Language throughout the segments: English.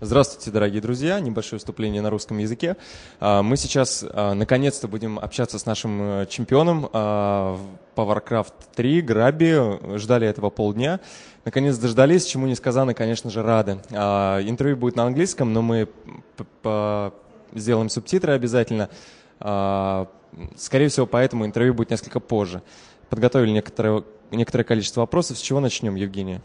Здравствуйте, дорогие друзья. Небольшое вступление на русском языке. Мы сейчас наконец-то будем общаться с нашим чемпионом по Warcraft 3, Grubby. Ждали этого полдня. Наконец дождались, чему несказанно, конечно же, рады. Интервью будет на английском, но мы сделаем субтитры обязательно. Скорее всего, поэтому интервью будет несколько позже. Подготовили некоторое количество вопросов. С чего начнем, Евгения?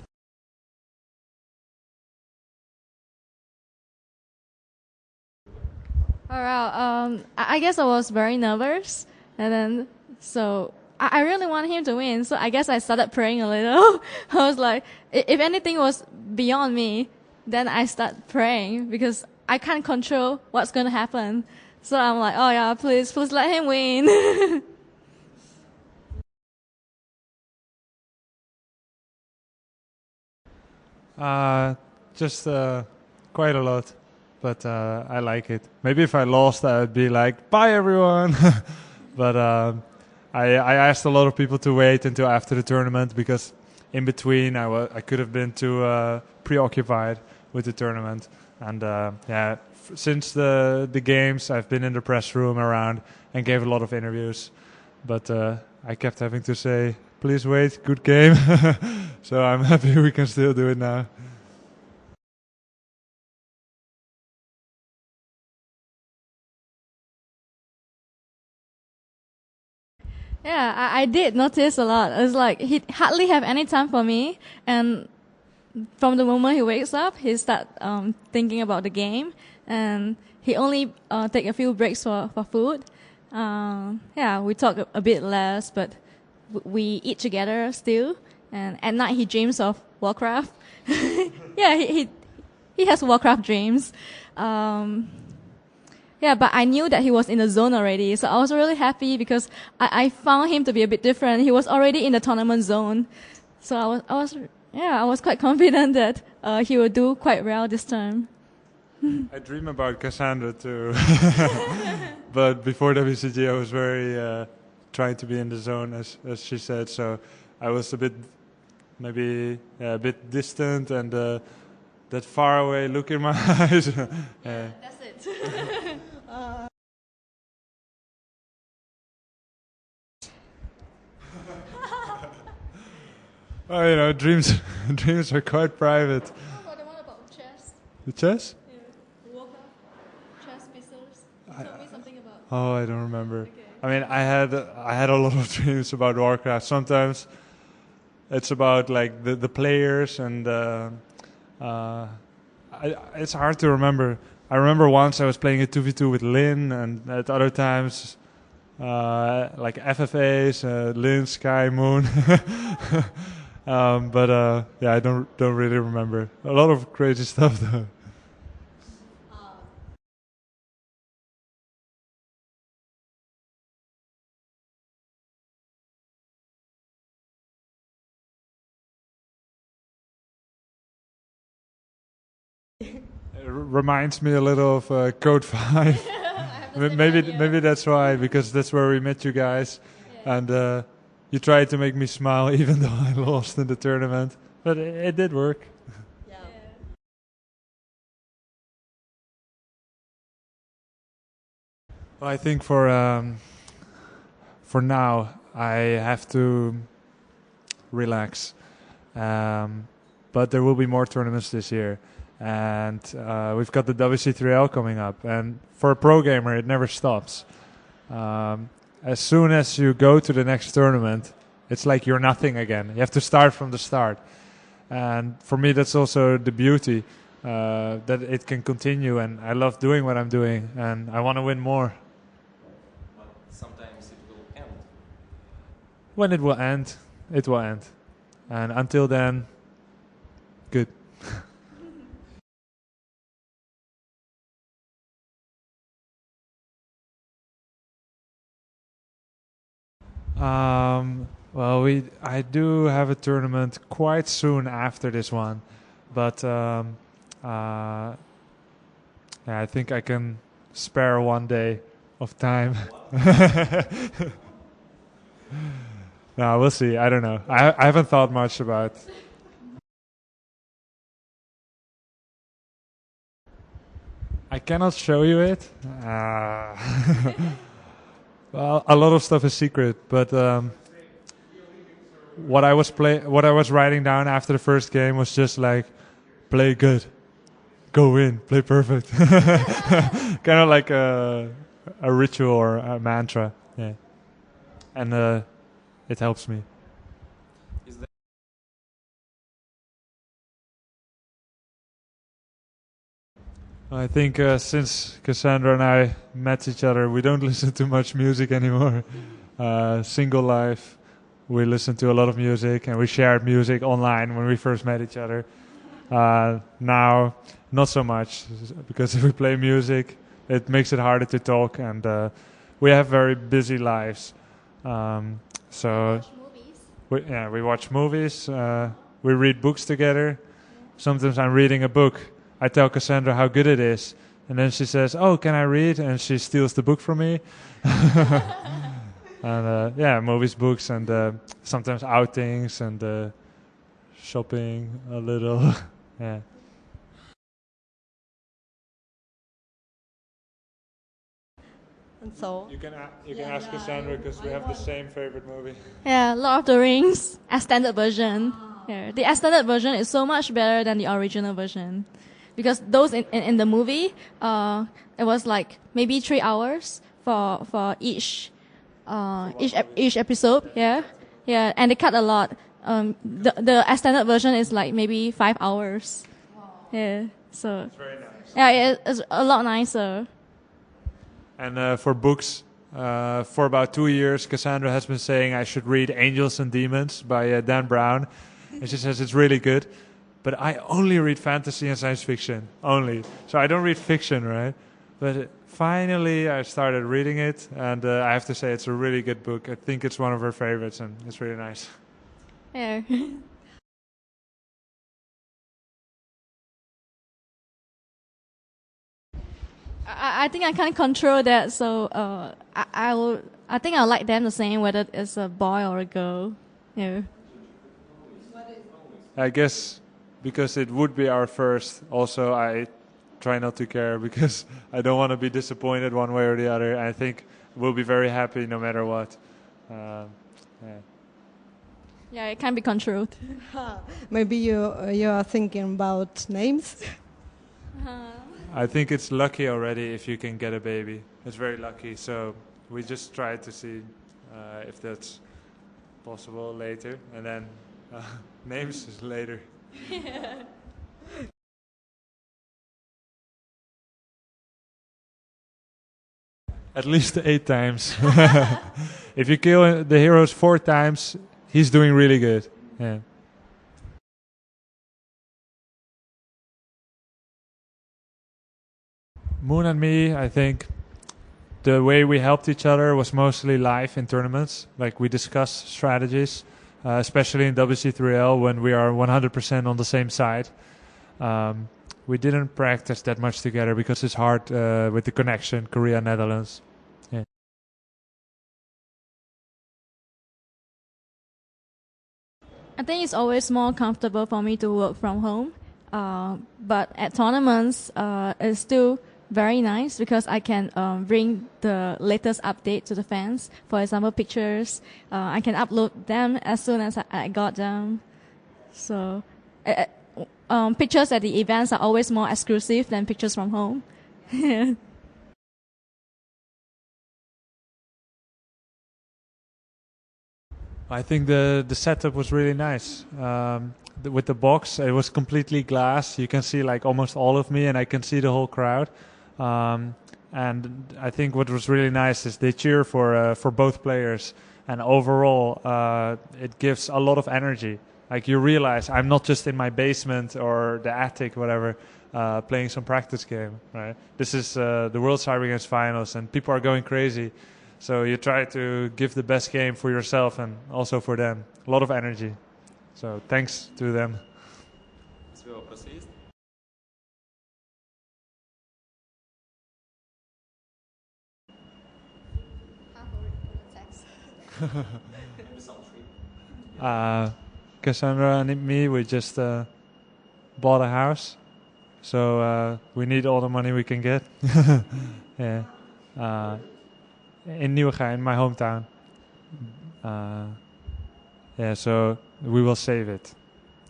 Alright, I guess I was very nervous, and then so I really wanted him to win. So I guess I started praying a little. I was like, if anything was beyond me, then I start praying because I can't control what's going to happen. So I'm like, oh yeah, please let him win. Just quite a lot, but I like it. Maybe if I lost, I'd be like, bye everyone. But I asked a lot of people to wait until after the tournament because in between I could have been too preoccupied with the tournament. And since the games, I've been in the press room around and gave a lot of interviews. But I kept having to say, please wait, good game. So I'm happy we can still do it now. Yeah, I did notice a lot. It's like he hardly have any time for me, and from the moment he wakes up, he start thinking about the game, and he only take a few breaks for food. We talk a bit less, but we eat together still. And at night he dreams of Warcraft. Yeah, he has Warcraft dreams. But I knew that he was in the zone already, so I was really happy because I found him to be a bit different. He was already in the tournament zone, so I was quite confident that he would do quite well this time. I dream about Cassandra too, but before WCG I was very trying to be in the zone, as she said. So I was a bit distant and that far away look in my eyes. That's it. Oh, dreams are quite private. How about the one about chess? The chess? Yeah, Warcraft, chess pieces. Tell me something about. Oh, I don't remember. Okay. I mean, I had a lot of dreams about Warcraft. Sometimes it's about like the players, and it's hard to remember. I remember once I was playing a 2v2 with Lin, and at other times like FFAs, Lin, Sky, Moon. I don't really remember. A lot of crazy stuff though. It reminds me a little of Code 5. Maybe that's why, because that's where we met you guys, and you tried to make me smile even though I lost in the tournament, but it did work. Yeah. Well, I think for now I have to relax, but there will be more tournaments this year. And we've got the WCG08 coming up, and for a pro gamer it never stops. As soon as you go to the next tournament, it's like you're nothing again. You have to start from the start, and for me that's also the beauty, that it can continue, and I love doing what I'm doing, and I want to win more. But sometimes it will end. When it will end, it will end, and until then, good. Well, I do have a tournament quite soon after this one, but I think I can spare one day of time. No, we'll see. I don't know. I haven't thought much about. I cannot show you it. Well, a lot of stuff is secret, but what I was writing down after the first game was just like, play good, go in, play perfect. Kind of like a ritual or a mantra. Yeah, and it helps me. I think since Cassandra and I met each other, we don't listen to much music anymore. Single life, we listen to a lot of music, and we shared music online when we first met each other. Now, not so much, because if we play music, it makes it harder to talk, and we have very busy lives. So, we watch movies, we read books together. Sometimes I'm reading a book. I tell Cassandra how good it is, and then she says, "Oh, can I read?" And she steals the book from me. And movies, books, and sometimes outings and shopping a little. Yeah. And so You can ask Cassandra because we have the same favorite movie. Yeah, Lord of the Rings extended version. Yeah, the extended version is so much better than the original version, because those in the movie, it was like maybe 3 hours for each episode. Yeah, and they cut a lot. The extended version is like maybe 5 hours. Yeah, so It's very nice. yeah, it's a lot nicer. And for books, for about 2 years, Cassandra has been saying I should read Angels and Demons by Dan Brown. And she says it's really good. But I only read fantasy and science fiction, only. So I don't read fiction, right? But finally I started reading it, and I have to say it's a really good book. I think it's one of her favorites, and it's really nice. Yeah. I think I can't control that, so I think I'll like them the same whether it's a boy or a girl. Yeah. I guess because it would be our first, also I try not to care because I don't want to be disappointed one way or the other. I think we'll be very happy no matter what. Yeah. Yeah, it can't be controlled. maybe you are thinking about names. I think it's lucky already if you can get a baby. It's very lucky. So we just try to see if that's possible later. And then names is later. At least 8 times. If you kill the heroes 4 times, he's doing really good. Yeah. Moon and me, I think the way we helped each other was mostly live in tournaments. Like we discussed strategies, especially in WC3L when we are 100% on the same side. We didn't practice that much together because it's hard with the connection, Korea, Netherlands. Yeah. I think it's always more comfortable for me to work from home. But at tournaments, it's still very nice because I can bring the latest update to the fans. For example, pictures. I can upload them as soon as I got them. So pictures at the events are always more exclusive than pictures from home. I think the setup was really nice. With the box, it was completely glass. You can see like almost all of me, and I can see the whole crowd. And I think what was really nice is they cheer for both players, and overall, it gives a lot of energy. Like you realize I'm not just in my basement or the attic, whatever, playing some practice game. Right? This is the World Cyber Games Finals, and people are going crazy. So you try to give the best game for yourself and also for them. A lot of energy. So thanks to them. Cassandra and me, we just bought a house So we need all the money we can get. Yeah. In Nieuwegein, my hometown. Yeah, so we will save it.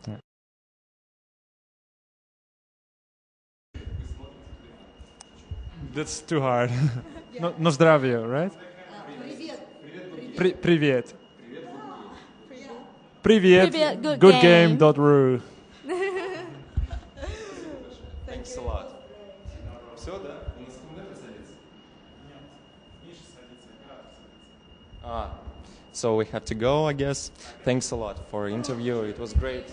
Yeah. That's too hard. No zdravio, right? Привет. Привет. Good game. .ru. Thanks a lot. Все, да? У нас аккумулятор садится? So we have to go, I guess. Thanks a lot for interview. It was great.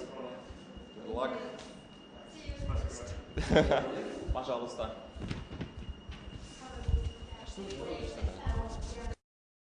Good luck. Пожалуйста.